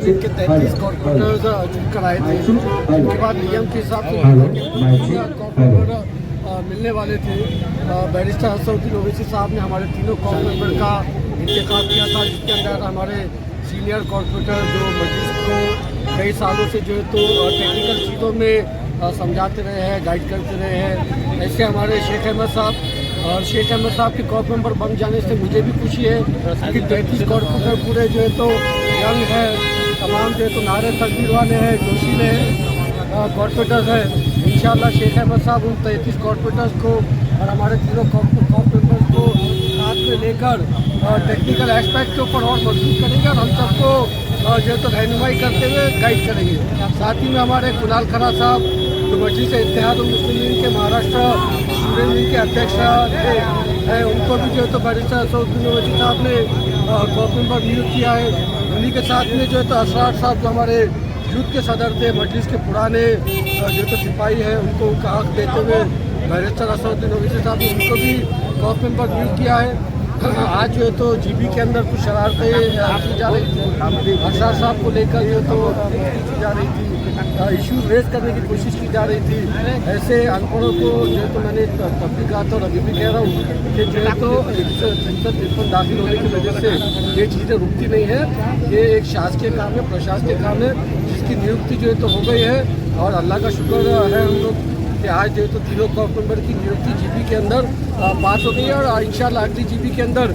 के 33 कॉर्पोरेटर्स चुनकर आए थे। उसके बाद नियम के हिसाब से कॉर्पोरेटर मिलने वाले थे। बैरिस्टर असदुद्दीन ओवैसी साहब ने हमारे तीनों कॉर्पोरेटर का इंतखाब किया था, जिसके अंदर हमारे सीनियर कॉर्पोरेटर जो मजलिस को कई सालों से जो है तो टेक्निकल चीज़ों में समझाते रहे हैं, गाइड करते रहे हैं, ऐसे हमारे शेख अहमद साहब। और शेख अहमद साहब के कॉर्प मेंबर बन जाने से मुझे भी खुशी है कि 33 कॉर्पोरेटर पूरे जो है तो यंग है, तमाम जो है तो नारे तकबीर वाले हैं, जोशीले कॉर्पोरेटर्स हैं। इंशाल्लाह शेख अहमद साहब उन 33 कॉर्पोरेटर्स को और हमारे तीनों कॉर्प मेंबर्स को साथ में लेकर टेक्निकल एस्पेक्ट के ऊपर और मजबूत करेंगे और हम सबको जो है तो रहनुमाई करते हुए गाइड करेंगे। साथ ही में हमारे कुणाल खन्ना साहब जो मजलिस इत्तेहाद मुस्लिमीन के महाराष्ट्र स्टूडेंट विंग के अध्यक्ष थे, उनको भी जो है तो बैरिस्टर असदुद्दीन ओवैसी साहब ने कॉर्प मेंबर नियुक्त किया है। उन्हीं के साथ में जो है तो असरार साहब जो हमारे यूथ के सदर थे, मजलिस के पुराने जो तो सिपाही हैं, उनको उनका हक देते हुए बैरिस्टर असदुद्दीन ओवैसी साहब ने उनको भी कॉर्प मेंबर नियुक्त किया है। आज जो है तो जीबी के अंदर कुछ शरारतें की जा रही थी, असरार साहब को लेकर जो तो की जा रही थी, इश्यूज रेज करने की कोशिश की जा रही थी। ऐसे अनपढ़ों को जो है तो मैंने तब भी कहा था और अभी भी कह रहा हूँ कि जो है तो 153 दाखिल होने की वजह से ये चीज़ें रुकती नहीं है। ये एक शासकीय काम है, प्रशासकीय काम है, जिसकी नियुक्ति जो है तो हो गई है और अल्लाह का शुक्र है हम लोग कि आज जो है तो तीनों कॉर्प मेंबर की नियुक्ति जीबी के अंदर पास हो गई है और इंशाल्लाह अगली जीबी के अंदर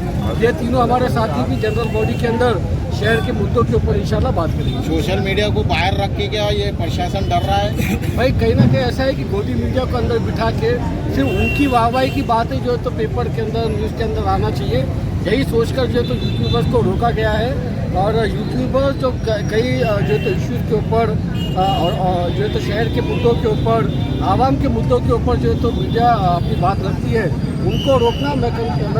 ये तीनों हमारे साथी भी जनरल बॉडी के अंदर शहर के मुद्दों के ऊपर इंशाल्लाह बात करेंगे। सोशल मीडिया को बाहर रख के क्या ये प्रशासन डर रहा है? भाई कहीं ना कहीं ऐसा है कि गोदी मीडिया को अंदर बिठा के सिर्फ उनकी वाहवाही की बातें जो है तो पेपर के अंदर, न्यूज़ के अंदर आना चाहिए, यही सोचकर जो है तो यूट्यूबर्स को रोका गया है। और यूट्यूबर्स जो कई जो है तो इश्यूज़ के ऊपर और जो है तो शहर के मुद्दों के ऊपर, आवाम के मुद्दों के ऊपर जो है तो मीडिया अपनी बात रखती है, उनको रोकना मैं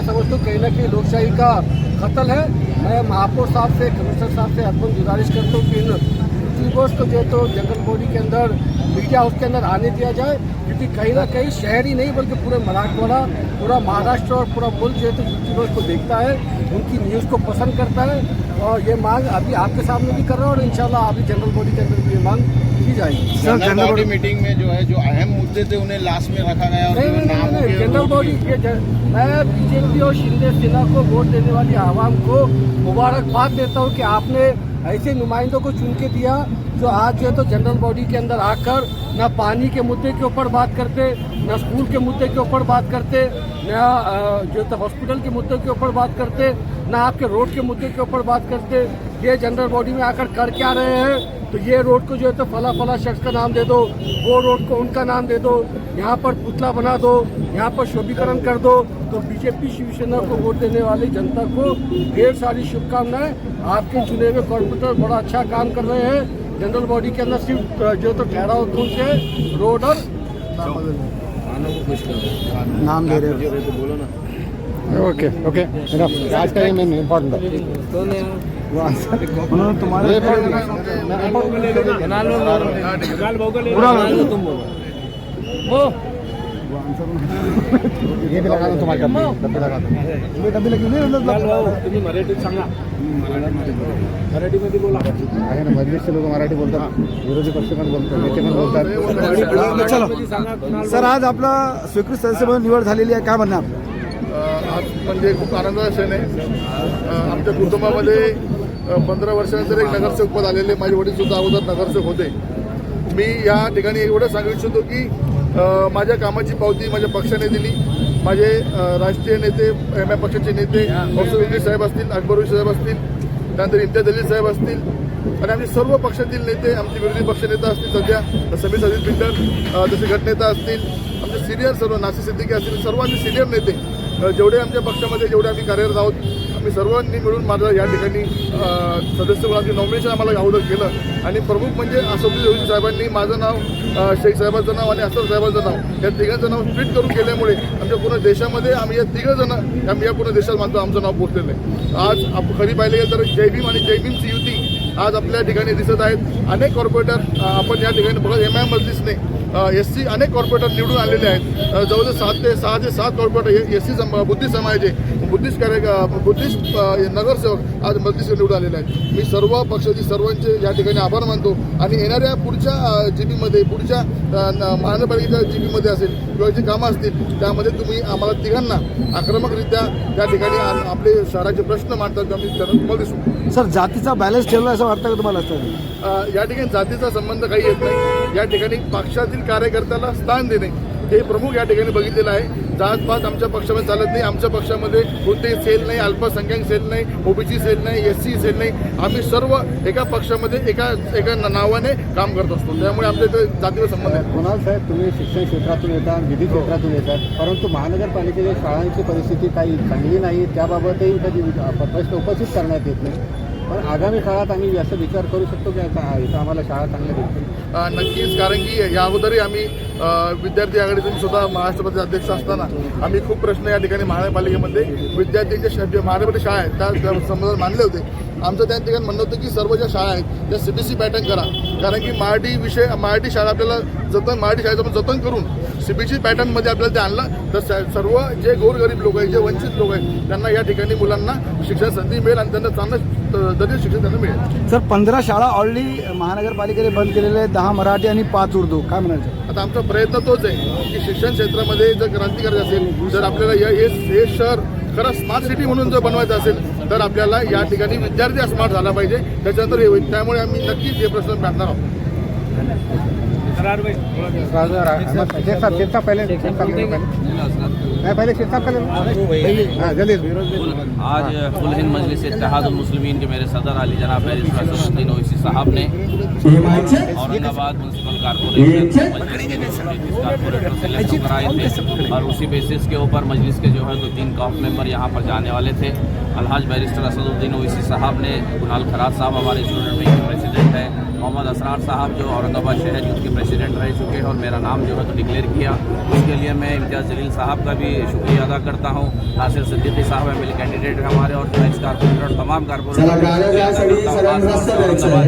समझता हूँ कहीं ना कहीं लोकशाही का कत्ल है। मैं महापौर साहब से, कमिश्नर साहब से अपन गुजारिश करता हूँ कि इन यूट्यूबर्स को जो है तो जनरल बॉडी के अंदर, मीडिया उसके अंदर आने दिया जाए, क्योंकि कहीं ना कहीं शहर ही नहीं बल्कि पूरे मराठवाड़ा, पूरा महाराष्ट्र और पूरा मुल्क जो है तो यूट्यूबर्स को देखता है, उनकी न्यूज़ को पसंद करता है। और ये मांग अभी आपके सामने भी कर रहा हूँ और इंशाल्लाह अभी जनरल बॉडी के अंदर भी ये मांग की जाएगी। जनरल बॉडी मीटिंग में जो है जो अहम मुद्दे थे उन्हें लास्ट में रखा गया। नहीं, जनरल बॉडी मैं बीजेपी और शिंदे सेना को वोट देने वाली आवाम को मुबारकबाद देता हूँ कि आपने ऐसे नुमाइंदों को चुन के दिया जो आज जो है तो जनरल बॉडी के अंदर आकर ना पानी के मुद्दे के ऊपर बात करते, ना स्कूल के मुद्दे के ऊपर बात करते, ना जो तो हॉस्पिटल के मुद्दे के ऊपर बात करते, ना आपके रोड के मुद्दे के ऊपर बात करते। ये जनरल बॉडी में आकर कर क्या रहे हैं? तो ये रोड को जो है तो फला फला शख्स का नाम दे दो, वो रोड को उनका नाम दे दो, यहाँ पर पुतला बना दो, यहाँ पर शोभीकरण कर दो। तो बीजेपी शिवसेना को वोट देने वाली जनता को ढेर सारी शुभकामनाएं। आपके चुने हुए कॉर्पोरेटर बड़ा अच्छा काम कर रहे हैं। जनरल बॉडी के अंदर सिर्फ जो तो ठहराव से रोड और नाम दे रहे हो तो बोलो ना। ओके ओके आज का ये मेन इम्पोर्टेंट है तुम्हारे ये भी लगा दो, तुम्हारे डब्बे लगा दो, डब्बे लगी नहीं मराठीत सांगा, मराठीमध्ये बोला आहे ना, मजलिसचे लोक मराठी बोलतात, विरोधी पक्ष पण बोलतात, नेते पण बोलतात। चलो सर, आज आपला स्वीकृत सदस्य म्हणून निवड झालेली आहे, काय म्हणणं आपलं? आज म्हणजे खूप आनंदाचा क्षण आहे। आमच्या कुटुंबामध्ये 15 वर्षानंतर एक नगरसेवक पद आलेले, माझे वडील सुद्धा अगोदर नगरसेवक होते। मी या ठिकाणी एवढं सांगू इच्छितो की माझ्या कामाची पावती माझ्या पक्षाने दिली। माझे राष्ट्रीय नेते, एम आय पक्षाचे नेते हौसुद्दीन साहेब असतील, अकबर साहेब असतील, त्यानंतर इम्तियाज अली साहेब असतील आणि आमचे सर्व पक्षातील नेते, आमचे विरोधी पक्षनेता असतील सध्या समीर सदीद बिल्डर, जसे गटनेता असतील, आमचे सिनियर सर्व नासिर सिद्दीकी असतील, सर्व आमचे सिनियर नेते जेवढे आमच्या पक्षामध्ये जेवढे आम्ही कार्यरत आहोत आम्ही सर्वांनी मिळून माझं या ठिकाणी सदस्य म्हणून नॉमिनेशन आम्हाला अगोदर केलं आणि प्रमुख म्हणजे असदुद्दीन ओवैसी साहेबांनी माझं नाव शेख साहेबांचं नाव आणि असद साहेबांचं नाव या तिघांचं नाव ट्विट करून केल्यामुळे आमच्या पूर्ण देशामध्ये आम्ही या तिघंजण आम्ही या पूर्ण देशात मानतो आमचं नाव पोचलेलं आहे. आज खरी पाहिले गेलं तर जय भीम आणि जय भीमची युती आज आपल्या ठिकाणी दिसत आहेत. अनेक कॉर्पोरेटर आपण या ठिकाणी बघत एमआयएम मजलिसने SC अनेक कॉर्पोरेटर निवडून आलेले आहेत. जवळजवळ 6 ते 7 कॉर्पोरेटर SC बुद्धिस्ट समाजाचे बुद्धिस्ट नगरसेवक आज मजलिस निवडून आलेले आहेत. मी सर्व पक्षाची सर्वांचे या ठिकाणी आभार मानतो आणि येणाऱ्या पुढच्या GPमध्ये पुढच्या महानगरपालिकेच्या GPमध्ये असेल किंवा जे कामं असतील त्यामध्ये तुम्ही आम्हाला तिघांना आक्रमकरित्या त्या ठिकाणी आपले शहराचे प्रश्न मांडतात आम्ही तुम्हाला दिसू. सर जातीचा बॅलन्स ठेवला असं वाटतं का तुम्हाला असतं? या ठिकाणी जातीचा संबंध काही येत नाही. या ठिकाणी पक्षातील कार्यकर्त्याला स्थान देणे हे प्रमुख या ठिकाणी बघितलेलं आहे. जातपात आमच्या पक्षामध्ये चालत नाही. आमच्या पक्षामध्ये कोणतेही सेल नाही, अल्पसंख्याक सेल नाही, OBC सेल नाही, SC सेल नाही. आम्ही सर्व एका पक्षामध्ये एका नावाने काम करत असतो. त्यामुळे आमच्या इथे जातीचा संबंध आहे. कुणाल साहेब, तुम्ही शिक्षण क्षेत्रातून येतात, विधी क्षेत्रातून येतात, परंतु महानगरपालिकेच्या शाळांची परिस्थिती काही चांगली नाही, त्याबाबतही कधी प्रश्न उपस्थित करण्यात येत नाही. पण आगामी काळात आम्ही असं विचार करू शकतो की इथं आम्हाला शाळा चांगल्या भेटतील. नक्कीच, कारण की या अगोदरही आम्ही विद्यार्थी आघाडीतून सुद्धा महाराष्ट्राचे अध्यक्ष असताना आम्ही खूप प्रश्न या ठिकाणी महानगरपालिकेमध्ये विद्यार्थ्यांच्या महानगरपालिका शाळा आहेत त्या संबंधात मानले होते. आमचं त्या ठिकाणी म्हणणं होतं की सर्व ज्या शाळा आहेत त्या CBSE पॅटर्न करा, कारण की मराठी शाळा आपल्याला मराठी शाळेचं आपण जतन करून CBSE पॅटर्नमध्ये आपल्याला ते आणलं तर सर्व जे गोरगरीब लोक आहेत, जे वंचित लोक आहेत त्यांना या ठिकाणी मुलांना शिक्षण संधी मिळेल आणि त्यांना चांगलं दर्जाचं शिक्षण त्यांना मिळेल. सर 15 शाळा ऑलरेडी महानगरपालिकेने बंद केलेल्या आहेत, 10 मराठी आणि 5 उर्दू. काय म्हणायचं? आता आमचा प्रयत्न तोच आहे की शिक्षण क्षेत्रामध्ये जर क्रांती करायची असेल, जर आपल्याला हे शहर खरं स्मार्ट सिटी म्हणून जर बनवायचं असेल तर आपल्याला या ठिकाणी विद्यार्थी स्मार्ट झाला पाहिजे, त्याच्यानंतर हे होईल. त्यामुळे आम्ही नक्कीच हे प्रश्न मांडणार आहोत. आज कुल हिंद मजलिस इत्तेहादुल मुस्लिमीन के मेरे सदर अली जनाब बैरिस्टर असदुद्दीन ओवैसी साहब ने औरंगाबाद म्यूनसिपल कारपोरेटर से इलेक्शन कराए थे और उसी बेसिस के ऊपर मजलिस के जो है 2-3 कॉफ मेंबर यहाँ पर जाने वाले थे. अलहाज बैरिस्टर असदुद्दीन ओवैसी साहब ने, कुणाल खराज साहब हमारे स्टूडेंट विंग के प्रेसिडेंट हैं, मोहम्मद असरार साहब जो औरंगाबाद शहर यूथ के प्रेसिडेंट रह चुके हैं और मेरा नाम जो है तो डिक्लेयर किया. उसके लिए मैं इम्तियाज़ जलील साहब का भी शुक्रिया अदा करता हूँ. नासिर सिद्दीकी साहब है, मेरे कैंडिडेट हैं हमारे, और जो एक्स कारपोरेटर और तमाम कारपोरेटर औरंगाबाद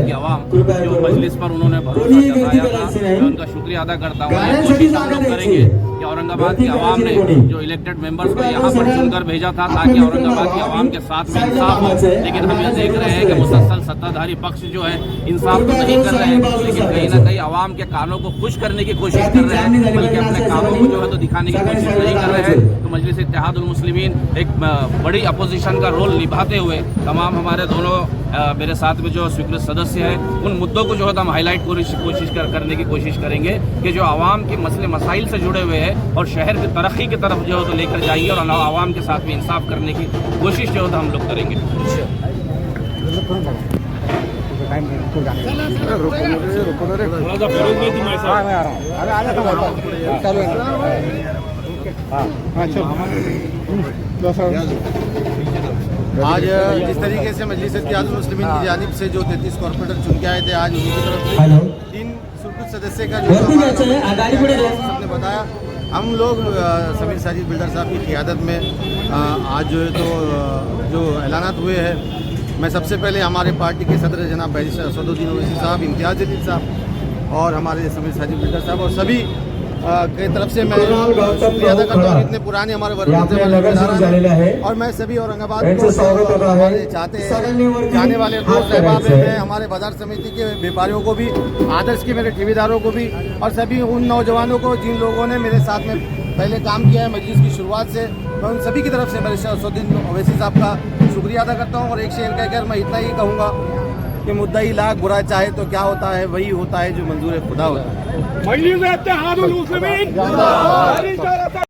की आवाम जो मजलिस पर उन्होंने भरोसा जताया था, मैं उनका शुक्रिया अदा करता हूँ. कोशिश हम लोग करेंगे कि औरंगाबाद की आवाम ने जो इलेक्टेड मेंबर्स को यहाँ पर चुनकर भेजा था ताकि औरंगाबाद की आवाम के साथ में इंसाफ हो, लेकिन हम ये देख रहे हैं कि मुसलसल सत्ताधारी पक्ष जो है इंसाफ तो नहीं कर रहे हैं, लेकिन कहीं ना कहीं आवाम के कानों को खुश करने की कोशिश कर रहे हैं, बल्कि अपने कानों को जो है तो दिखाने की कोशिश नहीं कर रहे हैं. तो मजलिस इत्तेहादुल मुस्लिमीन एक बड़ी अपोजिशन का रोल निभाते हुए तमाम हमारे दोनों मेरे साथ में जो स्वीकृत सदस्य हैं उन मुद्दों को जो है हम हाईलाइट करने की कोशिश करेंगे कि जो आवाम के मसले मसाइल से जुड़े हुए हैं और शहर की तरक्की की तरफ जो है तो लेकर जाएंगे और आवाम के साथ में इंसाफ करने की कोशिश जो है तो हम लोग करेंगे. आज जिस तरीके से मजलिस इत्तेहादुल मुस्लिमीन की जानिब से जो 33 कॉर्पोरेटर चुन के आए थे, आज उनकी तरफ से 3 स्वीकृत सदस्य का जो सबने बताया. हम लोग समीर साजिद बिल्डर साहब की क़ियादत में आज जो है तो जो ऐलानात हुए हैं, मैं सबसे पहले हमारे पार्टी के सदर जनाब बैरिस्टर असदुद्दीन ओवैसी साहब, इम्तियाज़ जलील साहब और हमारे समीर साजिद बिल्डर साहब और सभी की तरफ से मैं शुक्रिया अदा करता हूँ. इतने पुराने हमारे वर्ग और मैं सभी औरंगाबाद को हमारे चाहते हैं जाने वाले दोस्त अहबाब हैं, मैं हमारे बाजार समिति के व्यापारियों को भी, आदर्श के मेरे ठेकेदारों को भी और सभी उन नौजवानों को जिन लोगों ने मेरे साथ में पहले काम किया है मजलिस की शुरुआत से, मैं उन सभी की तरफ से बैरिस्टर असदुद्दीन ओवैसी साहब का शुक्रिया अदा करता हूँ. और एक शेर कहकर मैं इतना ही कहूँगा कि मुद्दाई लाख बुरा चाहे तो क्या होता है, वही होता है जो मंजूर खुदा होता है.